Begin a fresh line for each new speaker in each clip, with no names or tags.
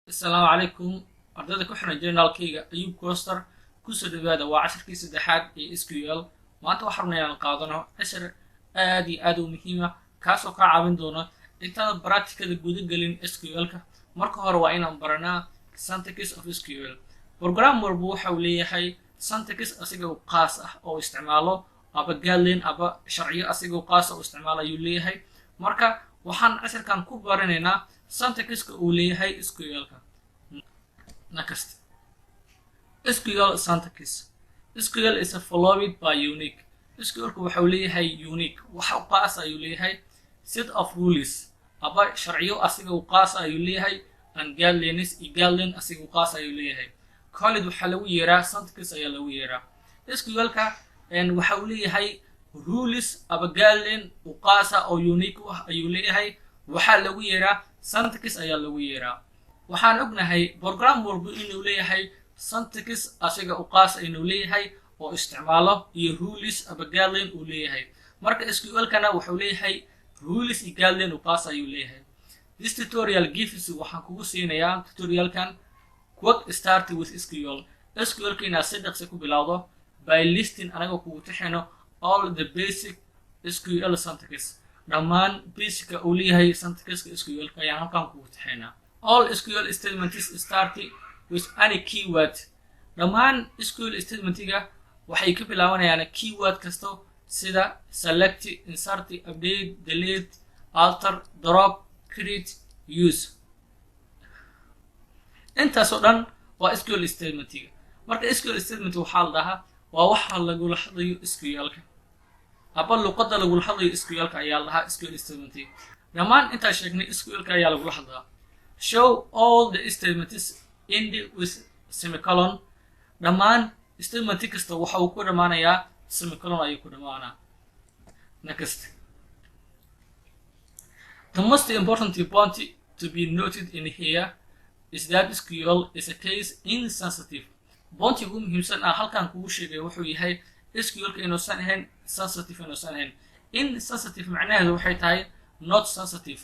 السلام عليكم ardayda ku xiran journalkayga Ayub Coaster ku soo dhawaada waa casharkii saddexaad ee SQL maanta waxaan rabnaa inaan qaadano cashar aad u muhiim ah kaas oo ka caawin doona intaan practicada guda galin SQL-ka marka hore waa inaan baranaa syntax of SQL program walba waxa uu leeyahay syntax asiga oo qaas ah oo isticmaalo aba guideline aba sharciyo asiga oo qaas ah oo isticmaalo ayuu leeyahay marka waxaan casharkan ku baranaynaa syntax-ka uu leeyahay SQL-ka Next. SQL syntax. SQL is followed by unique. SQL waxa uu leeyahay unique. Waxa uu qaas ayuu leeyahay set of rules. Aba sharciyo asiga uu qaas ayuu leeyahay and guidelines iyo guideline asiga uu qaas ayuu leeyahay. Khalid waxa lagu yeeraa syntax ayaa lagu yeeraa. SQL-ka waxa uu leeyahay rules aba guideline uu qaas oo unique ah ayuu leeyahay. Waxa lagu yeeraa syntax ayaa lagu yeeraa. waxaan ognahay program walba inuu leeyahay syntax asiga u qaas inuu leeyahay oo isticmaalo iyo rules aba guideline uu leeyahay marka SQL-kana wuxuu leeyahay rules iyo guideline uu qaas ayuu leeyahay this tutorial gives waxaan kugu siinayaa tutorialkan quick start with SQL-kina si dhaqso ku bilowdo by listing anaga kugu taxino all the basic SQL syntax dhammaan basic uu leeyahay syntax-ka SQL-ka ayaan halkan kugu taxinaa All SQL statements start with any keyword. Dhammaan SQL statements-ga waxay ka bilaabanayaan keyword kasto sida select, insert, update, delete, alter, drop, create, use. Intaas oo dhan waa SQL statement-ga. Marka SQL statement waxa la dhahaa waa waxa lagu hadlayo SQL-ka. Aba luqadda lagu hadlayo SQL-ka ayaa la dhahaa SQL statement. Dhammaan inta sheegnay SQL-ka ayaa lagu hadlaa. Show all the statements end with semicolon. Dhammaan statement kasta waxa uu ku dhamaanayaa semicolon ayuu ku dhamaanaa. Next. The most important point to be noted in here is that SQL is a case insensitive. Point ugu muhiimsan halkan kugu sheegay wuxuu yahay SQL-ka inuusan ahayn sensitive inuusan ahayn. Insensitive macnaheedu waxay tahay not sensitive.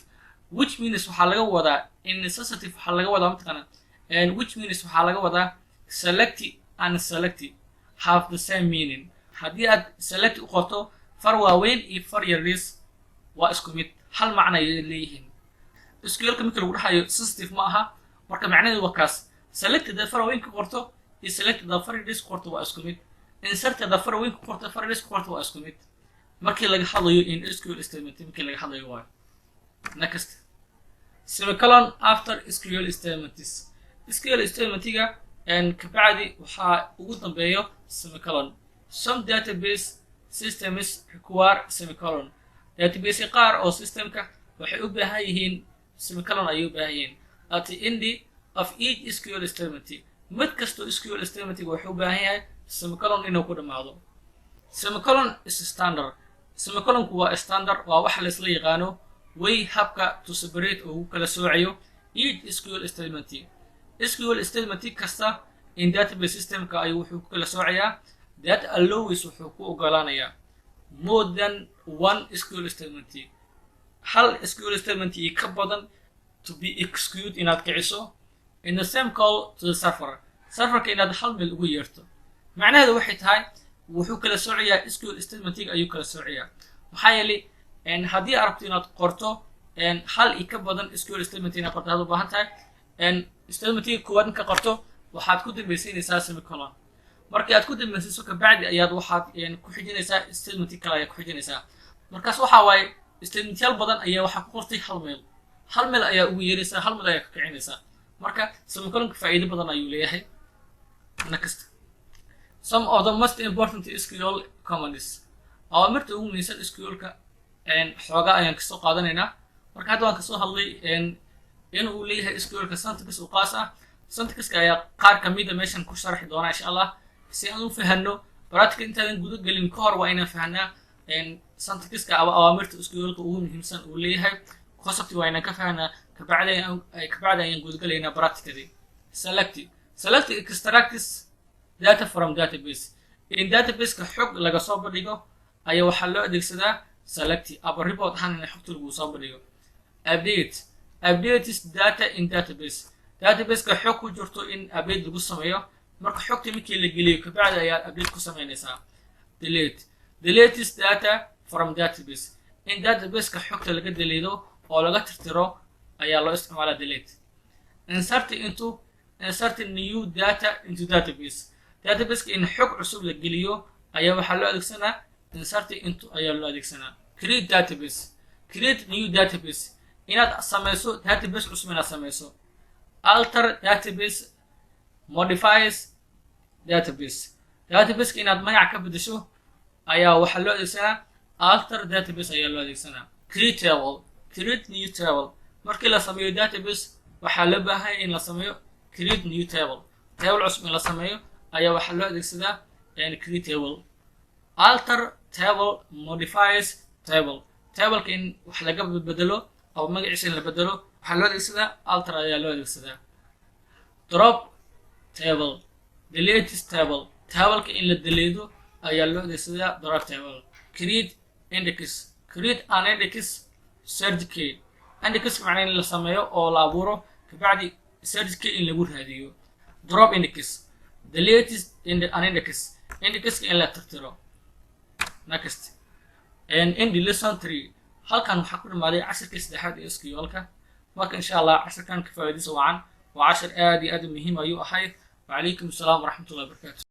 Which means waxa laga wadaa insensitive waxa laga wadaa mataqana and which means waxa laga wadaa select and select have the same meaning hadii aad select u qorto far waaweyn iyo far yaris waa isku mid hal macna ay leeyihiin SQL-ka marka lagu dhahayo sensitive ma aha marka macnaheedu waa kaas select da far waaweyn ku qorto iyo select da far yaris ku qorto waa isku mid insert da far waaweyn ku qorto far yaris ku qorto waa isku mid markii laga hadlayo in SQL statement markii laga hadlayo waa Next. Semicolon after SQL statements. SQL statements-ga kabacdi waxa ugu dambeeyo semicolon. Some database systems require semicolon. Database qaar oo systemka waxay u baahan yihiin semicolon ay u baahan yihiin. At the end of each SQL statement, mid kasto SQL statement-ga wuxuu u baahan yahay semicolon inuu ku dhamaado. Semicolon is standard. Semicolon-ku waa standard waa wax la isla yaqaano way habka to separate oo kala soocayo each SQL statement. SQL statement kasta in database system-ka ay wuxuu kala soocayaa that allows wuxuu ku ogolaanayaa more than one SQL statement. Hal SQL statement ka badan to be executed inaad kiciso in the same call to the server. Server-ka inaad hal meel ugu yeerto. Macnaheedu waxay tahay wuxuu kala soocayaa SQL statement ayuu kala soocayaa. Maxaa yeelay haddii arabto inaad qorto hal ka badan SQL statement inaad qorto aad u baahan tahay statement-ka koowaad ka qorto waxaad ku dambaysiinaysaa semicolon markii aad ku dambaysiiso ka bacdi ayaad waxaad ku xijinaysaa statement kale ayaa ku xijinaysaa markaas waxa waaye statement-yaal badan ayaa waxa ku qortay hal meel ayaa ugu yeeraysaa hal meel ayaa ka kicinaysaa marka semicolon-ka faa'iido badan ayuu leeyahay Next. Some of the most important SQL commands awamirta ugu muhiimsan SQL-ka xoogaa ayaan kasoo qaadanaynaa marka hadda waan kasoo hadlay in uu leeyahay SQL-ka syntax u qaas ah syntax-ka ayaa qaar kamid ah meeshan ku sharaxi doona insha Allah si aan u fahanno practical intaadan guda galin ka hor waa inaan fahanaa syntax-ka awaamirta SQL-ka ugu muhiimsan uu leeyahay concept waa inaan ka fahanaa kabacdi ayaan guda galaynaa practically select extracts data from database in database-ka xog laga soo bandhigo ayaa waxaa loo adeegsadaa select aba report ahaan in xogta lagu soo bandhigo update updates data in database database-ka xog ku jirto in update lagu sameeyo marka xogta markii la geliyo kabacdi ayaa update ku sameynaysaa. delete is data from database, in database-ka xogta laga deleedo oo laga tirtiro ayaa loo isticmaalaa delete. insert new data into database, database-ka in xog cusub la geliyo ayaa waxaa loo adeegsanaa insert into ayaa loo adeegsanaa. create database, create new database, inaad samayso database cusub inaad samayso. alter database, modifies database, database-ka inaad magac ka bedesho ayaa waxaa loo adeegsanaa alter database ayaa loo adeegsanaa. create table, create new table, markii la sameeyo database waxaa loo baahan in la sameeyo create new table, table cusub in la sameeyo ayaa waxaa loo adeegsadaa create table. alter table modifies table, tableka in wax laga bedelo oo magaciisa in la bedelo waxaa loo adeegsadaa alter ayaa loo adeegsadaa. drop table, delete table, tableka in la deleedo ayaa loo adeegsadaa drop table. create index, create an index search key, index macna in la sameeyo oo la abuuro kabacdi search key in lagu raadiyo. drop index, delete an index, indexka in la tirtiro. next in lesson 3 halkan waxaa ku dhamaaday casharkii saddexaad ee SQL-ka. marka insha Allah casharkan ka faa'iidayso wacan waa cashar aad iyo aad muhiim ayuu ahay. wa calaykum assalaam waraxmatullahi wabarakaatu.